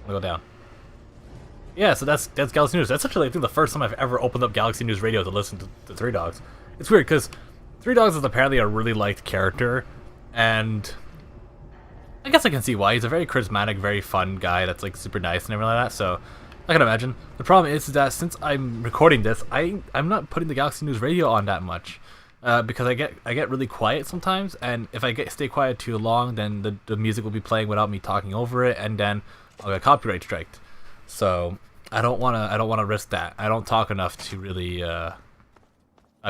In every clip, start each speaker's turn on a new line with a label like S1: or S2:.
S1: I'll go down. Yeah, so that's Galaxy News. That's actually, I think, the first time I've ever opened up Galaxy News Radio to listen to Three Dogs. It's weird because Three Dogs is apparently a really liked character, and I guess I can see why. He's a very charismatic, very fun guy that's like super nice and everything like that. So I can imagine. The problem is that since I'm recording this, I'm not putting the Galaxy News Radio on that much. Because I get really quiet sometimes, and if I stay quiet too long, then the music will be playing without me talking over it, and then I'll get copyright striked. So I don't wanna risk that. I don't talk enough to really. I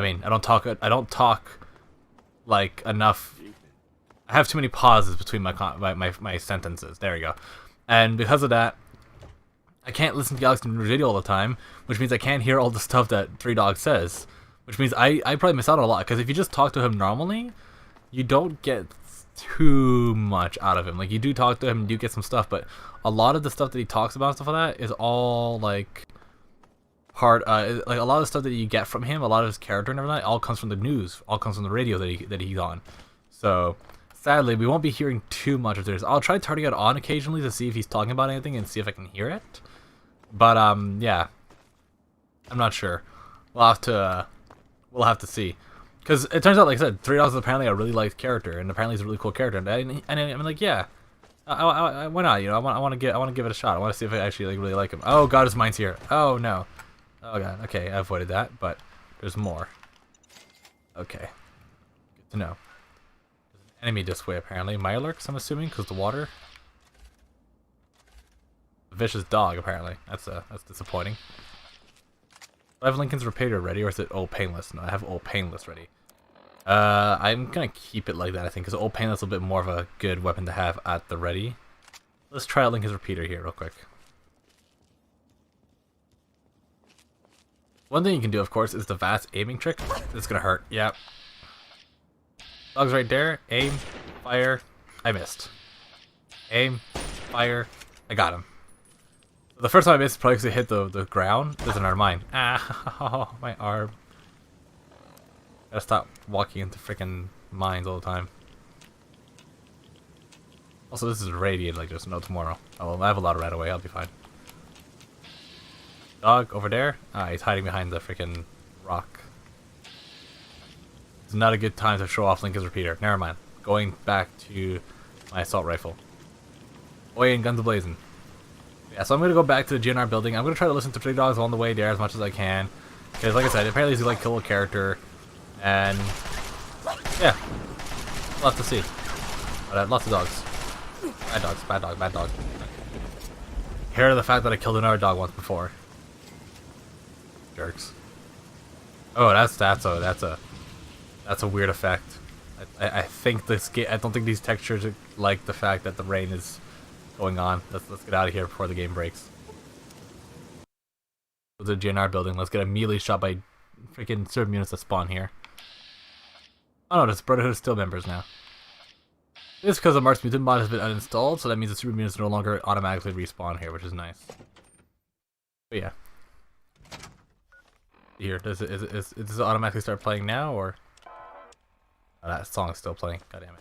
S1: mean, I don't talk like enough. I have too many pauses between my sentences. There you go, and because of that, I can't listen to Galaxy News Radio all the time, which means I can't hear all the stuff that Three Dogs says. Which means I probably miss out on a lot, because if you just talk to him normally, you don't get too much out of him. Like, you do talk to him, you do get some stuff, but a lot of the stuff that he talks about and stuff like that is all, like, like, a lot of the stuff that you get from him, a lot of his character and everything, all comes from the news, all comes from the radio that he's on. So, sadly, we won't be hearing too much of this. I'll try turning it on occasionally to see if he's talking about anything and see if I can hear it. But, yeah. I'm not sure. We'll have to see, because it turns out, like I said, Three Dogs is apparently a really liked character, and apparently he's a really cool character. And I'm like, yeah, why not? You know, I want to give it a shot. I want to see if I actually like really like him. Oh God, his mind's here. Oh no. Oh God. Okay, I avoided that, but there's more. Okay, good to know. There's an enemy this way apparently. Mirelurks, I'm assuming, because the water. A vicious dog apparently. That's disappointing. Do I have Lincoln's Repeater ready, or is it Old Painless? No, I have Old Painless ready. I'm gonna keep it like that, I think, because Old Painless is a bit more of a good weapon to have at the ready. Let's try out Lincoln's Repeater here real quick. One thing you can do, of course, is the vast aiming trick. It's gonna hurt. Yep. Dog's right there. Aim. Fire. I missed. Aim. Fire. I got him. The first time I missed, probably because it hit the ground. There's another mine. Ah, my arm. Gotta stop walking into freaking mines all the time. Also, this is radiated like there's no tomorrow. Oh, well, I have a lot of right away. I'll be fine. Dog over there. Ah, he's hiding behind the freaking rock. It's not a good time to show off Lincoln's Repeater. Never mind. Going back to my assault rifle. Oi, and guns a-blazing. Yeah, so I'm going to go back to the GNR building. I'm going to try to listen to Three Dogs on the way there as much as I can. Because, like I said, apparently he's like a cool character. And, yeah. We'll have to see. But, lots of dogs. Bad dogs, bad dog, bad dog. Hear the fact that I killed another dog once before. Jerks. Oh, that's a weird effect. I think this game, I don't think these textures are like the fact that the rain is going on. Let's get out of here before the game breaks. The GNR building. Let's get immediately shot by freaking server units that spawn here. Oh no, this Brotherhood of Steel members now. This is because the Mars Mutant mod has been uninstalled, so that means the super mutants no longer automatically respawn here, which is nice. But yeah. Here, does it automatically start playing now, or? Oh, that song's still playing. God damn it.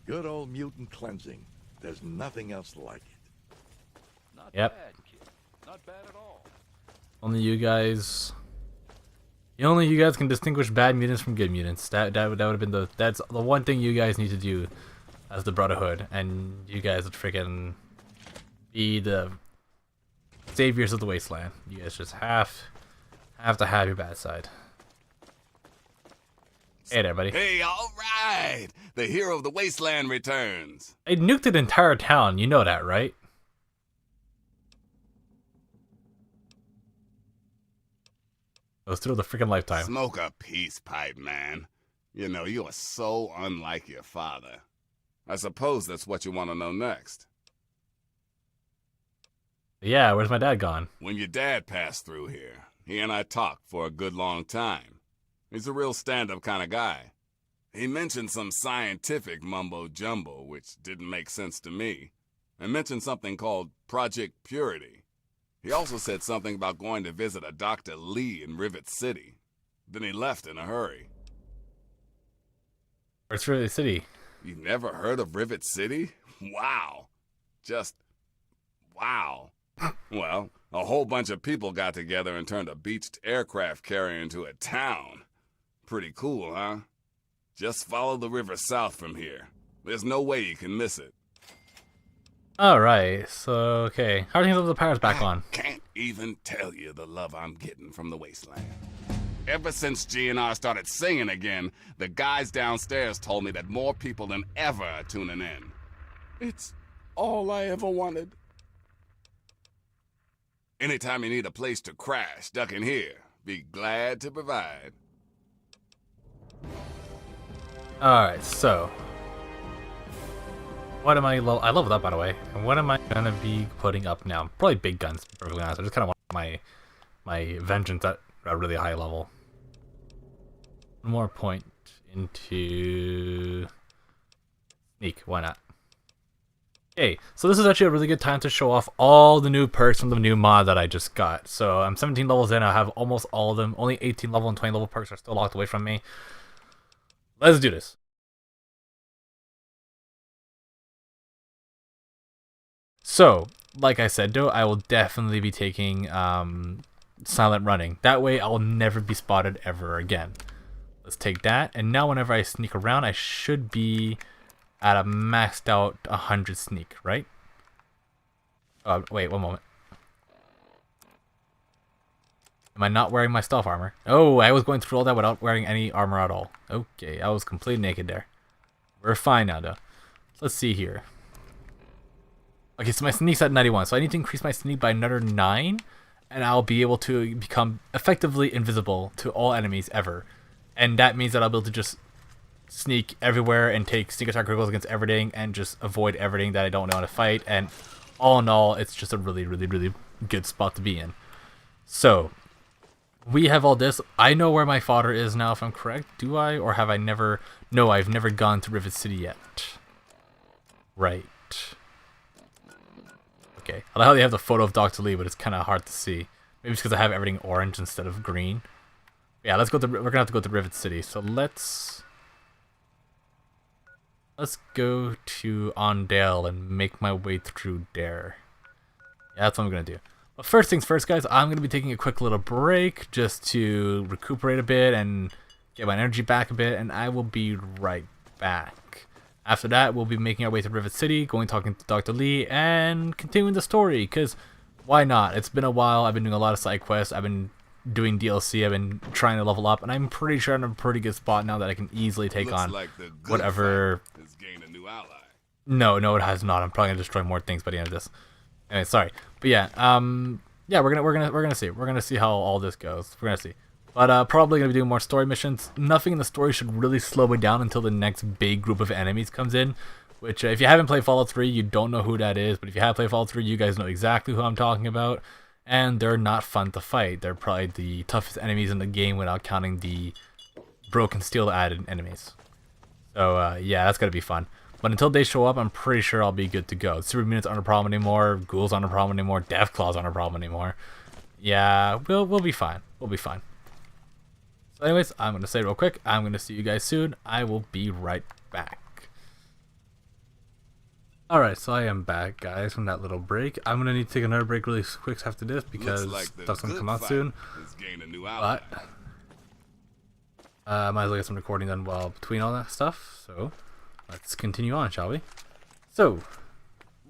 S2: Good old mutant cleansing. There's nothing else like it.
S3: Not
S1: Yep.
S3: bad, kid. Not bad at all.
S1: Only you guys can distinguish bad mutants from good mutants. That would have been that's the one thing you guys need to do as the Brotherhood, and you guys would freaking be the saviors of the wasteland. You guys just have to have your bad side. Hey there, buddy.
S4: Hey, all right! The hero of the wasteland returns.
S1: I nuked an entire town. You know that, right? It was through the freaking lifetime.
S4: Smoke a peace pipe, man. You know, you are so unlike your father. I suppose that's what you want to know next.
S1: Yeah, where's my dad gone?
S4: When your dad passed through here, he and I talked for a good long time. He's a real stand-up kind of guy. He mentioned some scientific mumbo-jumbo, which didn't make sense to me, and mentioned something called Project Purity. He also said something about going to visit a Dr. Lee in Rivet City. Then he left in a hurry.
S1: Where's Rivet City?
S4: You never heard of Rivet City? Wow. Just wow. Well, a whole bunch of people got together and turned a beached aircraft carrier into a town. Pretty cool, huh? Just follow the river south from here. There's no way you can miss it.
S1: Alright, so, okay. How are things with the powers back on?
S4: Can't even tell you the love I'm getting from the wasteland. Ever since GNR started singing again, the guys downstairs told me that more people than ever are tuning in. It's all I ever wanted. Anytime you need a place to crash, duck in here. Be glad to provide.
S1: Alright, so. What am I leveled up, by the way. And what am I gonna be putting up now? Probably big guns, to be perfectly honest. I just kinda want my vengeance at a really high level. One more point into sneak, why not? Okay, so this is actually a really good time to show off all the new perks from the new mod that I just got. So I'm 17 levels in, I have almost all of them. Only 18 level and 20 level perks are still locked away from me. Let's do this. So, like I said though, I will definitely be taking silent running. That way I'll never be spotted ever again. Let's take that, and now whenever I sneak around, I should be at a maxed out 100 sneak, right? Wait, one moment. Am I not wearing my stealth armor? Oh, I was going through all that without wearing any armor at all. Okay, I was completely naked there. We're fine now, though. Let's see here. Okay, so my sneak's at 91, so I need to increase my sneak by another 9, and I'll be able to become effectively invisible to all enemies ever. And that means that I'll be able to just sneak everywhere and take sneak attack criticals against everything and just avoid everything that I don't know how to fight. And all in all, it's just a really, really, really good spot to be in. So, we have all this. I know where my fodder is now, if I'm correct. Do I? Or have I never... No, I've never gone to Rivet City yet. Right. Okay. I like how they have the photo of Dr. Lee, but it's kind of hard to see. Maybe it's because I have everything orange instead of green. Yeah, let's go to... We're gonna have to go to Rivet City. So let's go to Ondale and make my way through there. Yeah, that's what I'm gonna do. But first things first, guys, I'm gonna be taking a quick little break just to recuperate a bit and get my energy back a bit, and I will be right back. After that, we'll be making our way to Rivet City, talking to Dr. Lee, and continuing the story, because why not? It's been a while. I've been doing a lot of side quests. I've been doing DLC. I've been trying to level up, and I'm pretty sure I'm in a pretty good spot now that I can easily take on whatever. No, it has not. I'm probably gonna destroy more things by the end of this. Anyway, sorry, but yeah, yeah, we're gonna see how all this goes. We're gonna see, but probably gonna be doing more story missions. Nothing in the story should really slow me down until the next big group of enemies comes in. Which, if you haven't played Fallout 3, you don't know who that is. But if you have played Fallout 3, you guys know exactly who I'm talking about. And they're not fun to fight. They're probably the toughest enemies in the game without counting the broken steel added enemies. So yeah, that's gonna be fun. But until they show up, I'm pretty sure I'll be good to go. Super mutants aren't a problem anymore. Ghouls aren't a problem anymore. Deathclaws aren't a problem anymore. Yeah, we'll be fine. We'll be fine. So anyways, I'm gonna say real quick, I'm gonna see you guys soon. I will be right back. Alright, so I am back, guys, from that little break. I'm gonna need to take another break really quick after this because stuff's gonna come out soon. But might as well get some recording done while between all that stuff. So let's continue on, shall we? So,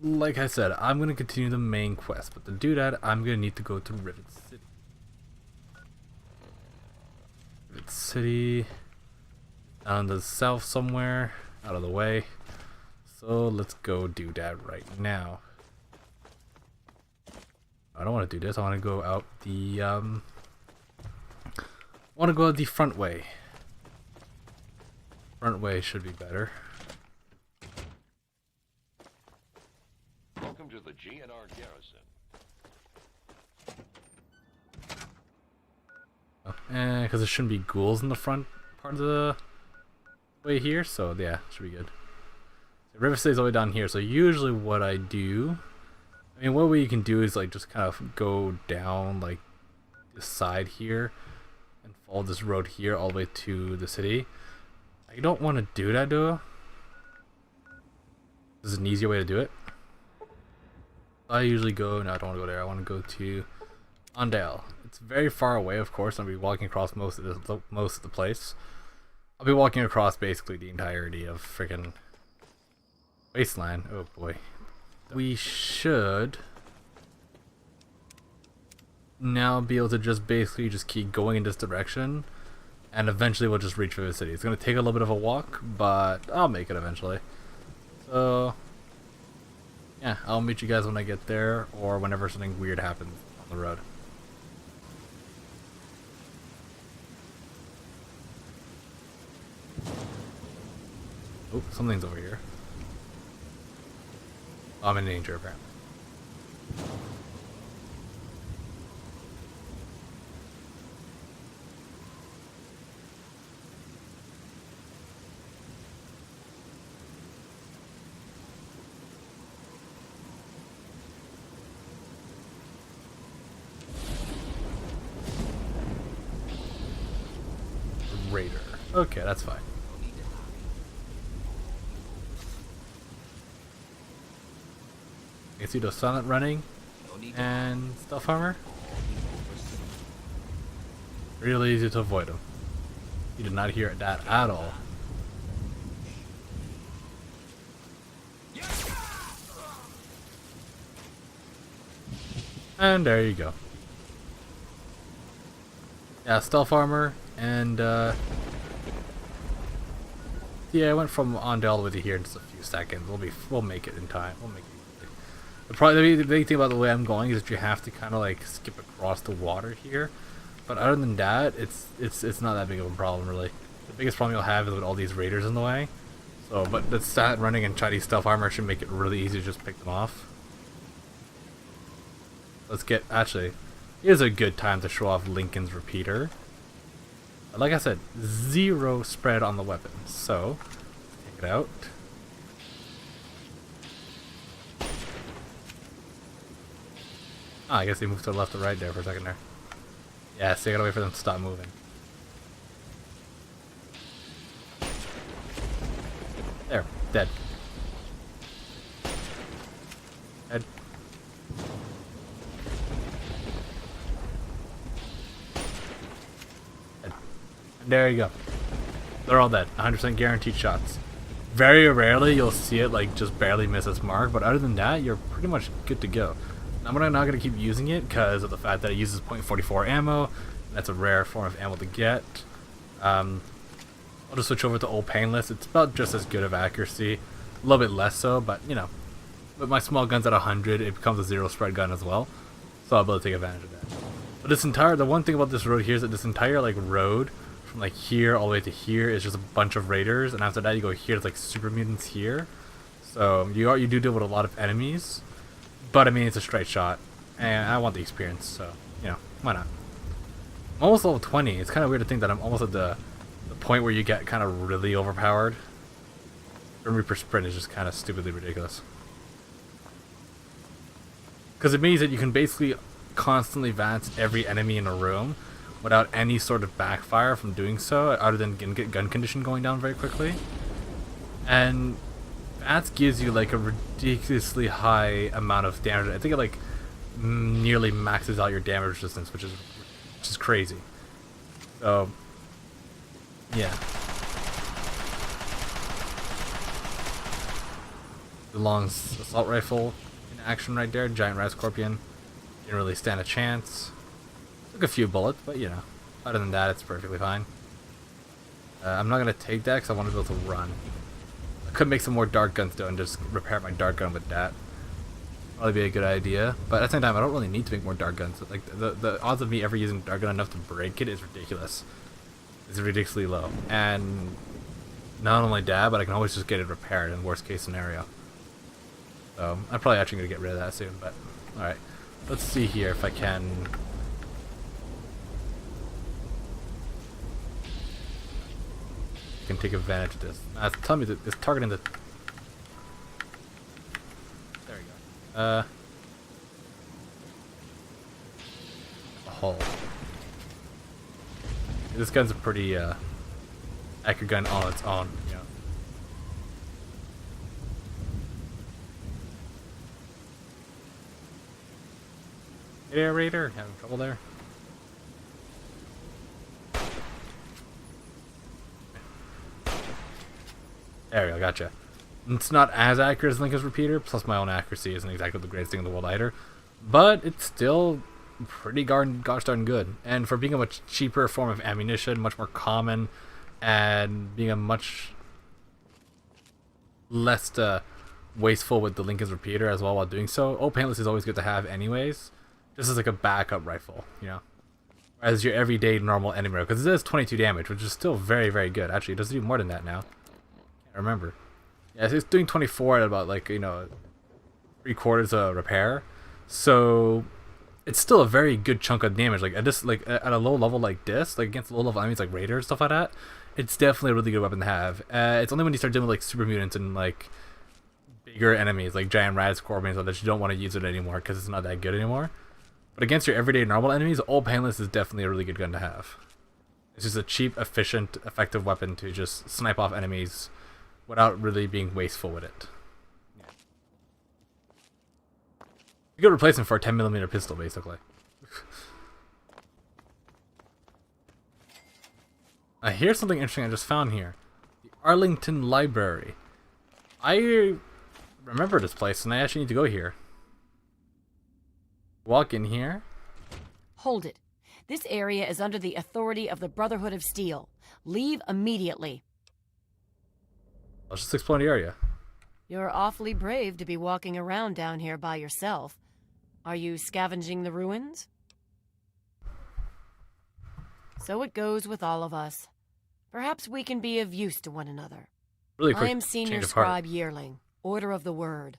S1: like I said, I'm gonna continue the main quest, but to do that, I'm gonna need to go to Rivet City. Rivet City, down to the south somewhere, out of the way. So let's go do that right now. I don't want to do this. I want to go out the front way. Front way should be better.
S3: Welcome to the GNR garrison.
S1: Because there shouldn't be ghouls in the front part of the way here, so yeah, should be good. River City's all the way down here, so usually what I do, I mean, what we can do is like just kind of go down like this side here and follow this road here all the way to the city. I don't want to do that though. This is an easier way to do it. I usually go, no, I don't want to go there. I want to go to Ondale. It's very far away, of course. I'll be walking across most of the place. I'll be walking across basically the entirety of freaking Wasteland. Oh boy. We should now be able to just basically just keep going in this direction, and eventually we'll just reach Rivet City. It's going to take a little bit of a walk, but I'll make it eventually. So yeah, I'll meet you guys when I get there, or whenever something weird happens on the road. Oh, something's over here. Oh, I'm in danger apparently. Raider. Okay, that's fine. You can see those silent running and stealth armor. Really easy to avoid them. You did not hear that at all. And there you go. Yeah, stealth armor and yeah, I went from Ondale all the way to here in just a few seconds. We'll make it in time. We'll make it. The big thing about the way I'm going is that you have to kind of like skip across the water here, but other than that, it's not that big of a problem really. The biggest problem you'll have is with all these raiders in the way. So, but the stat running and Chinese stealth armor should make it really easy to just pick them off. Let's get, actually, here's a good time to show off Lincoln's repeater. Like I said, 0 spread on the weapons, so take it out. Ah, I guess they moved to the left or right there for a second there. Yeah, so you gotta wait for them to stop moving. There, dead. Dead. Dead. And there you go. They're all dead. 100% guaranteed shots. Very rarely you'll see it like just barely miss its mark, but other than that, you're pretty much good to go. I'm not going to keep using it because of the fact that it uses .44 ammo. That's a rare form of ammo to get. I'll just switch over to old painless. It's about just as good of accuracy. A little bit less so, but you know. With my small guns at 100, it becomes a 0 spread gun as well. So I'll be able to take advantage of that. But the one thing about this road here is that this entire like road, from like here all the way to here, is just a bunch of raiders. And after that you go here, it's like super mutants here. So you do deal with a lot of enemies. But I mean, it's a straight shot, and I want the experience, so, you know, why not? I'm almost level 20. It's kind of weird to think that I'm almost at the point where you get kind of really overpowered. Grim Reaper Sprint is just kind of stupidly ridiculous. Because it means that you can basically constantly advance every enemy in a room without any sort of backfire from doing so, other than get gun condition going down very quickly. And that gives you like a ridiculously high amount of damage. I think it like nearly maxes out your damage resistance, which is crazy. So yeah, the long assault rifle in action right there. Giant rat scorpion didn't really stand a chance. Took a few bullets, but you know, other than that, it's perfectly fine. I'm not gonna take that because I want to be able to run. Could make some more dart guns though and just repair my dart gun with that. Probably be a good idea, but at the same time I don't really need to make more dart guns. Like the odds of me ever using dart gun enough to break it is ridiculous. It's ridiculously low. And not only that, but I can always just get it repaired in worst case scenario. So I'm probably actually gonna get rid of that soon, but alright. Let's see here if I can take advantage of this. Tell me that it's targeting the. There we go. A hull. This gun's a pretty accurate gun on its own. You know. Aerator, having trouble there. There we go, gotcha. It's not as accurate as Lincoln's Repeater, plus my own accuracy isn't exactly the greatest thing in the world either. But it's still pretty gosh darn good. And for being a much cheaper form of ammunition, much more common, and being a much less wasteful with the Lincoln's Repeater as well while doing so, paintless is always good to have anyways. This is like a backup rifle, you know? As your everyday normal enemy rifle, because it does 22 damage, which is still very, very good. Actually, it does do more than that now. Can't remember. Yeah, so it's doing 24 at about, like, you know, 3/4 of repair. So it's still a very good chunk of damage. Like at this, like at a low level like this, like against low level enemies like raiders, stuff like that, it's definitely a really good weapon to have. It's only when you start dealing with like super mutants and like bigger enemies like giant rad scorpions that you don't want to use it anymore because it's not that good anymore. But against your everyday normal enemies, all painless is definitely a really good gun to have. It's just a cheap, efficient, effective weapon to just snipe off enemies without really being wasteful with it. Yeah. A good replacement for a 10mm pistol, basically. Here's something interesting I just found here. The Arlington Library. I remember this place, and I actually need to go here. Walk in here.
S5: Hold it. This area is under the authority of the Brotherhood of Steel. Leave immediately.
S1: Let's just explore the area.
S5: You're awfully brave to be walking around down here by yourself. Are you scavenging the ruins? So it goes with all of us. Perhaps we can be of use to one another.
S1: Really quick
S5: I am Senior
S1: change of heart.
S5: Scribe Yearling, Order of the Word.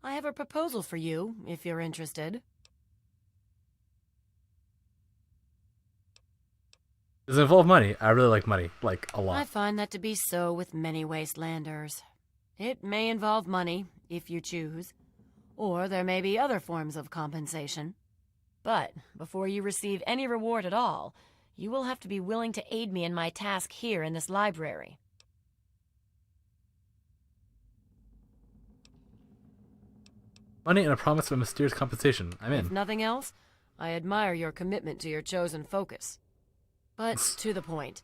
S5: I have a proposal for you, if you're interested.
S1: Does it involve money? I really like money, like a lot.
S5: I find that to be so with many wastelanders. It may involve money, if you choose, or there may be other forms of compensation. But before you receive any reward at all, you will have to be willing to aid me in my task here in this library.
S1: Money and a promise of a mysterious compensation. I'm in.
S5: If nothing else, I admire your commitment to your chosen focus. But to the point,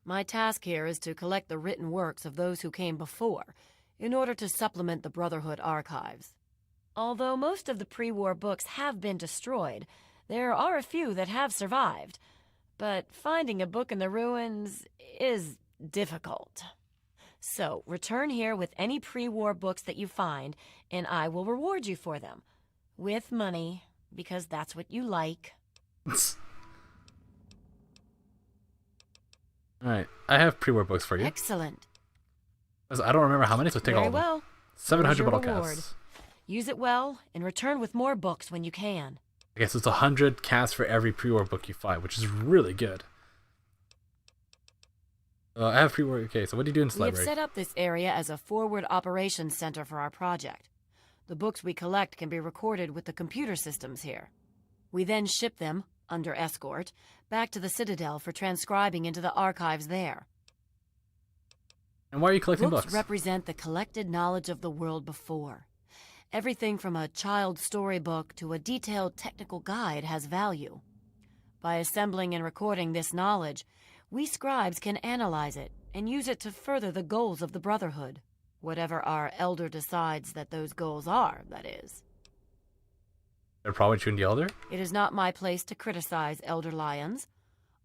S5: my task here is to collect the written works of those who came before, in order to supplement the Brotherhood archives. Although most of the pre-war books have been destroyed, there are a few that have survived. But finding a book in the ruins is difficult. So, return here with any pre-war books that you find, and I will reward you for them. With money, because that's what you like.
S1: Alright, I have pre-war books for you.
S5: Excellent.
S1: I don't remember how many, so take all
S5: Very
S1: of them.
S5: well.
S1: 700
S5: Here's your
S1: bottle
S5: reward.
S1: casts.
S5: Use it well, and return with more books when you can.
S1: I guess it's 100 casts for every pre-war book you find, which is really good. I have pre-war. Okay, so what do you do in this
S5: We have
S1: library?
S5: set up this area as a forward operations center for our project. The books we collect can be recorded with the computer systems here. We then ship them, under escort, back to the Citadel for transcribing into the archives there.
S1: And why are you collecting books?
S5: Represent the collected knowledge of the world before. Everything from a child's storybook to a detailed technical guide has value. By assembling and recording this knowledge, we scribes can analyze it and use it to further the goals of the Brotherhood. Whatever our elder decides that those goals are, that is.
S1: They're probably chewing the elder?
S5: It is not my place to criticize Elder Lyons.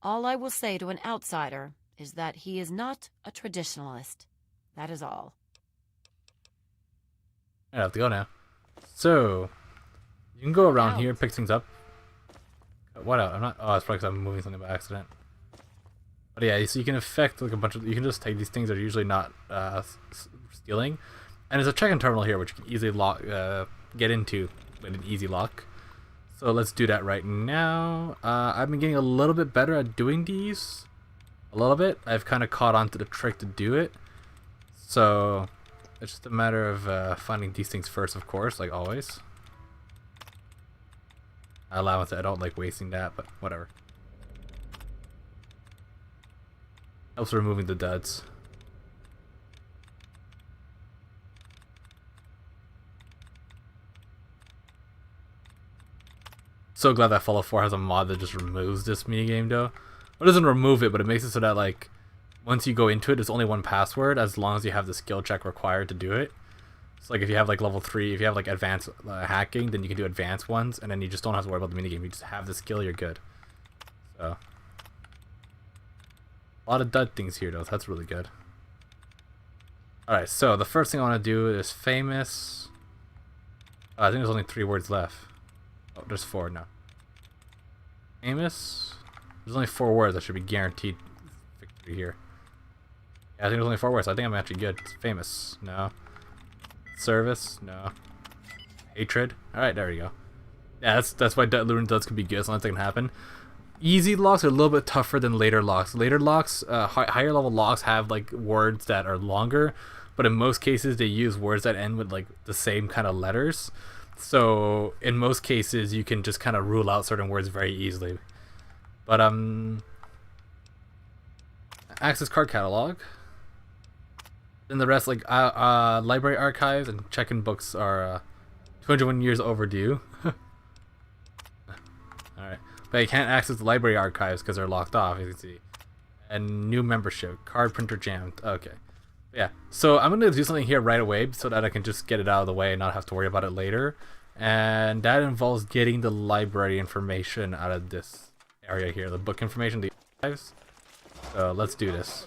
S5: All I will say to an outsider is that he is not a traditionalist. That is all.
S1: I have to go now. So, you can go around here and pick things up. What out? I'm not. Oh, it's probably because I'm moving something by accident. But yeah, so you can affect like a bunch of. You can just take these things that are usually not stealing, and there's a check-in terminal here which you can easily lock, get into with an easy lock. So let's do that right now. I've been getting a little bit better at doing these. A little bit. I've kind of caught on to the trick to do it. So it's just a matter of finding these things first, of course, like always. Allowance, I don't like wasting that, but whatever. Helps removing the duds. So glad that Fallout 4 has a mod that just removes this minigame though. It doesn't remove it, but it makes it so that like once you go into it, there's only one password as long as you have the skill check required to do it. So like if you have like level 3, if you have like advanced hacking, then you can do advanced ones, and then you just don't have to worry about the minigame. You just have the skill, you're good. So a lot of dud things here though, so that's really good. Alright, so the first thing I want to do is famous. I think there's only 3 words left. Oh, there's 4 now. Famous. There's only 4 words. I should be guaranteed victory here. Yeah, I think there's only 4 words. So I think I'm actually good. It's famous. No. Service. No. Hatred. All right, there we go. Yeah, that's why Lurin Duds can be good. As long as that can happen. Easy locks are a little bit tougher than later locks. Later locks, higher level locks have like words that are longer, but in most cases they use words that end with like the same kind of letters. So in most cases you can just kind of rule out certain words very easily. But access card catalog. Then the rest, like library archives and check-in books, are 201 years overdue. Alright. But you can't access the library archives because they're locked off, as you can see. And new membership. Card printer jammed. Okay. Yeah. So I'm going to do something here right away so that I can just get it out of the way and not have to worry about it later. And that involves getting the library information out of this area here. The book information, the archives. So let's do this.